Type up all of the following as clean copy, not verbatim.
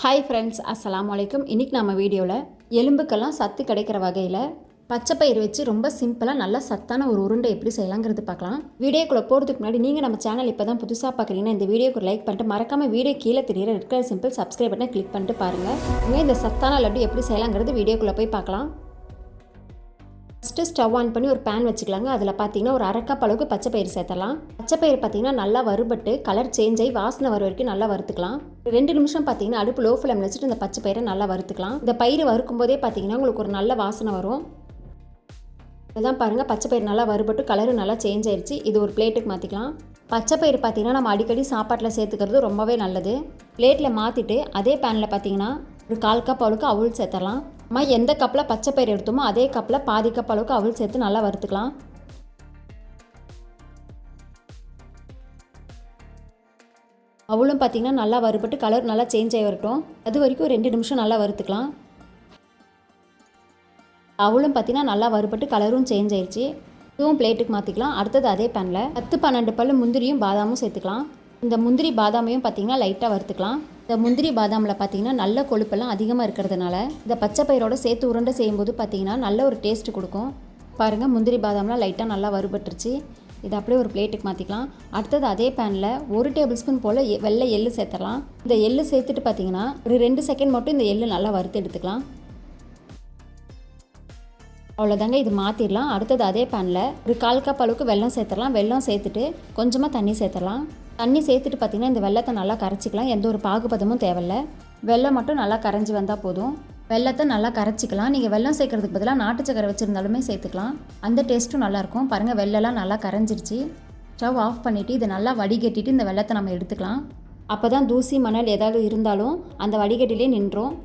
Hi friends, அஸ்ஸலாமு அலைக்கும். இன்றைக்கி நம்ம வீடியோவில் எலும்புக்கெல்லாம் சத்து கிடைக்கிற வகையில் பச்சைப்பயிறு வச்சு ரொம்ப சிம்பிளாக நல்லா சத்தான ஒரு உருண்டை எப்படி செய்யலாங்கிறது பார்க்கலாம். வீடியோக்குள்ளே போகிறதுக்கு முன்னாடி நீங்கள் நம்ம சேனல் இப்போ தான் புதுசாக பார்க்குறீங்கன்னா இந்த வீடியோக்கு லைக் பண்ணிட்டு மறக்காமல் வீடியோ கீழே தெரியிற ரெட் கலர் சிம்பிள் சப்ஸ்கிரைப் பட்டனை கிளிக் பண்ணிட்டு பாருங்கள். இந்த சத்தான லட்டு எப்படி செய்யலாங்கிறது வீடியோக்குள்ளே போய் பார்க்கலாம். ஃபஸ்ட்டு ஸ்டவ் ஆன் பண்ணி ஒரு பேன் வச்சுக்கலாங்க. அதில் பார்த்தீங்கன்னா ஒரு அரை கப் அளவுக்கு பச்சைப்பயிறு சேர்த்தலாம். பச்சைப்பயிறு பார்த்தீங்கன்னா நல்லா வறுபட்டு கலர் சேஞ்ச் ஆகி வாசனை வர வரைக்கும் நல்லா வறுத்துக்கலாம். 2 நிமிஷம் பார்த்தீங்கன்னா அடுப்பு லோ ஃப்ளேமில் வச்சுட்டு இந்த பச்சைப்பயிரை நல்லா வறுத்துக்கலாம். இந்த பயிறு வறுக்கும் போதே பார்த்தீங்கன்னா உங்களுக்கு ஒரு நல்ல வாசனை வரும். இதுதான் பாருங்கள், பச்சைப்பயிறு நல்லா வறுபட்டு கலரு நல்லா சேஞ்ச் ஆயிடுச்சு. இது ஒரு பிளேட்டுக்கு மாற்றிக்கலாம். பச்சைப்பயிறு பார்த்தீங்கன்னா நம்ம அடிக்கடி சாப்பாட்டில் சேர்த்துக்கிறது ரொம்பவே நல்லது. பிளேட்டில் மாற்றிட்டு அதே பேனில் பார்த்தீங்கன்னா ஒரு 1/4 கப் அளவுக்கு அவுள் சேர்த்துடலாம். நம்ம எந்த கப்பில் பச்சைப்பயிறு எடுத்தோமோ அதே கப்பில் பாதி கப் அளவுக்கு அவுள் சேர்த்து நல்லா வறுத்துக்கலாம். அவளும் பார்த்தீங்கன்னா நல்லா வறுபட்டு கலர் நல்லா சேஞ்ச் ஆகி வரட்டும். அது வரைக்கும் 2 நிமிஷம் நல்லா வறுத்துக்கலாம். அவளும் பார்த்தீங்கன்னா நல்லா வறுபட்டு கலரும் சேஞ்ச் ஆயிடுச்சு. இதுவும் பிளேட்டுக்கு மாற்றிக்கலாம். அடுத்தது அதே பேனில் 10-12 பல்லு முந்திரியும் பாதாமும் சேர்த்துக்கலாம். இந்த முந்திரி பாதாமையும் பார்த்தீங்கன்னா லைட்டாக வறுத்துக்கலாம். இந்த முந்திரி பாதாமில் பார்த்தீங்கன்னா நல்ல கொழுப்பெல்லாம் அதிகமாக இருக்கிறதுனால இந்த பச்சைப்பயிரோட சேர்த்து உருண்டை செய்யும்போது பார்த்தீங்கன்னா நல்ல ஒரு டேஸ்ட்டு கொடுக்கும். பாருங்கள், முந்திரி பாதாம்லாம் லைட்டாக நல்லா வறுபட்டுருச்சு. இதை அப்படியே ஒரு பிளேட்டுக்கு மாற்றிக்கலாம். அடுத்தது அதே பேனில் 1 டேபிள் ஸ்பூன் போல் வெள்ளை எள்ளு சேர்த்துடலாம். இந்த எள்ளு சேர்த்துட்டு பார்த்தீங்கன்னா ஒரு 2 செகண்ட் மட்டும் இந்த எள்ளு நல்லா வறுத்து எடுத்துக்கலாம். அவ்வளோதாங்க, இது மாற்றிடலாம். அடுத்தது அதே பேனில் ஒரு 1/4 கப் அளவுக்கு வெல்லம் சேர்த்துடலாம். வெல்லம் சேர்த்துட்டு கொஞ்சமாக தண்ணி சேர்த்துடலாம். தண்ணி சேர்த்துட்டு பார்த்திங்கன்னா இந்த வெல்லத்தை நல்லா கரைச்சிக்கலாம். எந்த ஒரு பாகுபதமும் தேவையில்லை. வெல்லம் மட்டும் நல்லா கரைஞ்சி வந்தால் போதும். வெல்லத்தை நல்லா கரைச்சிக்கலாம். நீங்கள் வெல்லம் சேர்க்கறதுக்கு பதிலாக நாட்டு சக்கரை வச்சுருந்தாலுமே சேர்த்துக்கலாம். அந்த டேஸ்ட்டும் நல்லாயிருக்கும். பாருங்கள், வெல்லம்லாம் நல்லா கரைஞ்சிருச்சு. ஸ்டவ் ஆஃப் பண்ணிவிட்டு இதை நல்லா வடிகட்டிட்டு இந்த வெல்லத்தை நம்ம எடுத்துக்கலாம். அப்போ தான் தூசி மணல் ஏதாவது இருந்தாலும் அந்த வடிகட்டிலே நின்றோம்.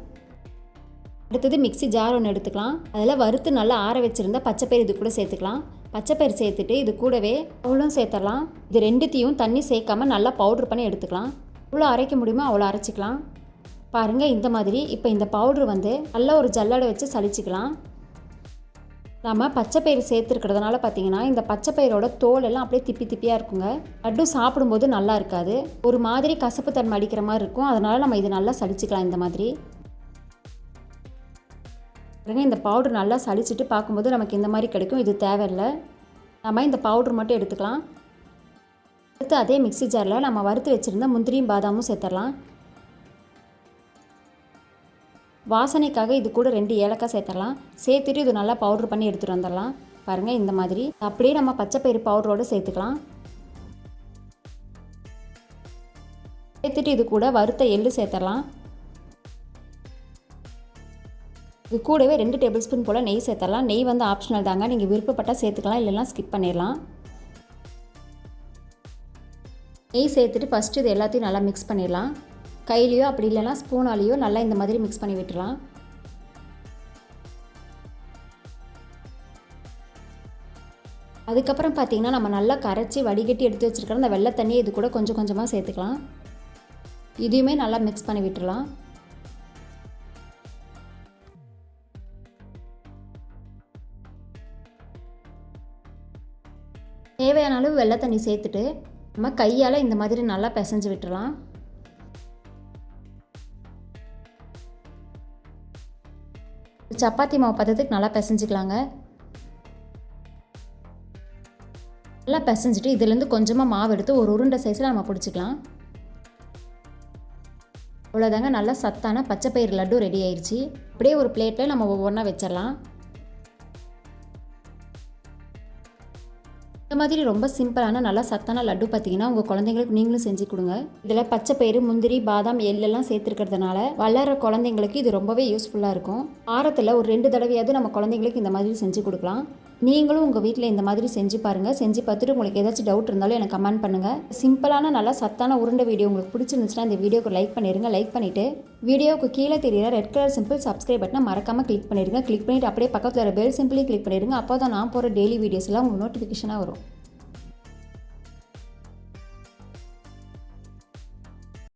அடுத்தது மிக்ஸி ஜார் ஒன்று எடுத்துக்கலாம். அதில் வறுத்து நல்லா ஆற வச்சுருந்தா பச்சைப்பயிறு இது கூட சேர்த்துக்கலாம். பச்சைப்பயிறு சேர்த்துட்டு இது கூடவே அவ்வளோ சேர்த்துடலாம். இது ரெண்டுத்தையும் தண்ணி சேர்க்காமல் நல்லா பவுட்ரு பண்ணி எடுத்துக்கலாம். எவ்வளோ அரைக்க முடியுமோ அவ்வளோ அரைச்சிக்கலாம். பாருங்கள், இந்த மாதிரி. இப்போ இந்த பவுட்ரு நல்லா ஒரு ஜல்லடை வச்சு சலிச்சிக்கலாம். நம்ம பச்சைப்பயிறு சேர்த்துருக்கிறதுனால பார்த்தீங்கன்னா இந்த பச்சைப்பயிரோட தோல் எல்லாம் அப்படியே திப்பி திப்பியாக இருக்குங்க. லட்டு சாப்பிடும்போது நல்லா இருக்காது. ஒரு மாதிரி கசப்பு தன்மை அடிக்கிற மாதிரி இருக்கும். அதனால் நம்ம இது நல்லா சலிச்சிக்கலாம். இந்த மாதிரி இந்த பவுட்ரு நல்லா சளிச்சிட்டு பார்க்கும்போது நமக்கு இந்த மாதிரி கிடைக்கும். இது தேவையில்லை. நம்ம இந்த பவுட்ரு மட்டும் எடுத்துக்கலாம். அடுத்து அதே மிக்ஸி ஜாரில் நம்ம வறுத்து வச்சுருந்த முந்திரியும் பாதாமும் சேர்த்துடலாம். வாசனைக்காக இது கூட 2 ஏலக்காய் சேர்த்துடலாம். சேர்த்துட்டு இது நல்லா பவுட்ரு பண்ணி எடுத்துகிட்டு வந்துடலாம். பாருங்கள், இந்த மாதிரி அப்படியே நம்ம பச்சைப்பயிறு பவுடரோடு சேர்த்துக்கலாம். சேர்த்துட்டு இது கூட வறுத்த எள்ளு சேர்த்துடலாம். இது கூடவே 2 டேபிள் ஸ்பூன் போல் நெய் சேர்த்துடலாம். நெய் ஆப்ஷனல் தாங்க. நீங்கள் விருப்பப்பட்டால் சேர்த்துக்கலாம், இல்லைன்னா ஸ்கிப் பண்ணிடலாம். நெய் சேர்த்துட்டு ஃபஸ்ட்டு இது எல்லாத்தையும் நல்லா மிக்ஸ் பண்ணிடலாம். கையிலையோ அப்படி இல்லைன்னா ஸ்பூனாலேயோ நல்லா இந்த மாதிரி மிக்ஸ் பண்ணி விட்டுடலாம். அதுக்கப்புறம் பார்த்திங்கன்னா நம்ம நல்லா கரைச்சி வடிகட்டி எடுத்து வச்சுருக்கிற அந்த வெள்ளை தண்ணியை இது கூட கொஞ்சம் கொஞ்சமாக சேர்த்துக்கலாம். இதையுமே நல்லா மிக்ஸ் பண்ணி விட்டுடலாம். தேவையான அளவு வெள்ளை தண்ணி சேர்த்துட்டு நம்ம கையால் இந்த மாதிரி நல்லா பிசைஞ்சு விட்டுறலாம். சப்பாத்தி மாவு பதத்துக்கு நல்லா பிசைஞ்சிக்கலாங்க. நல்லா பிசைஞ்சிட்டு இதுலேருந்து கொஞ்சமாக மாவு எடுத்து ஒரு உருண்டை சைஸில் நம்ம பிடிச்சிக்கலாம். அவ்வளோதாங்க, நல்லா சத்தான பச்சைப்பயிறு லட்டு ரெடி ஆயிடுச்சு. அப்படியே ஒரு பிளேட்டில் நம்ம ஒவ்வொன்றா வச்சிடலாம். இந்த மாதிரி ரொம்ப சிம்பிளான நல்லா சத்தான லட்டு பார்த்தீங்கன்னா உங்கள் குழந்தைங்களுக்கு நீங்களும் செஞ்சு கொடுங்க. இதில் பச்சைப்பயிறு, முந்திரி, பாதாம், எள்ளெல்லாம் சேர்த்துருக்கிறதுனால வளர குழந்தைங்களுக்கு இது ரொம்பவே யூஸ்ஃபுல்லாக இருக்கும். வாரத்தில் ஒரு 2 தடவையாவது நம்ம குழந்தைங்களுக்கு இந்த மாதிரி செஞ்சு கொடுக்கலாம். நீங்களும் உங்கள் வீட்டில் இந்த மாதிரி செஞ்சு பாருங்கள். செஞ்சு பார்த்துட்டு உங்களுக்கு ஏதாச்சும் டவுட் இருந்தாலும் எனக்கு கமெண்ட் பண்ணுங்கள். சிம்பிளான நல்லா சத்தான உருண்டை வீடியோ உங்களுக்கு பிடிச்சிருந்துச்சுன்னா இந்த வீடியோக்கு லைக் பண்ணிடுங்க. லைக் பண்ணிவிட்டு வீடியோவுக்கு கீழே தெரியிற ரெட் கலர் சிம்பிள் சப்ஸ்கிரைப் பட்டனை மறக்காமல் கிளிக் பண்ணிடுங்க. கிளிக் பண்ணிவிட்டு அப்படியே பக்கத்தில் பெல் சிம்பிளையும் கிளிக் பண்ணிடுங்க. அப்போ தான் நான் போகிற டெய்லி வீடியோஸ்லாம் உங்களுக்கு நோட்டிஃபிகேஷனாக வரும்.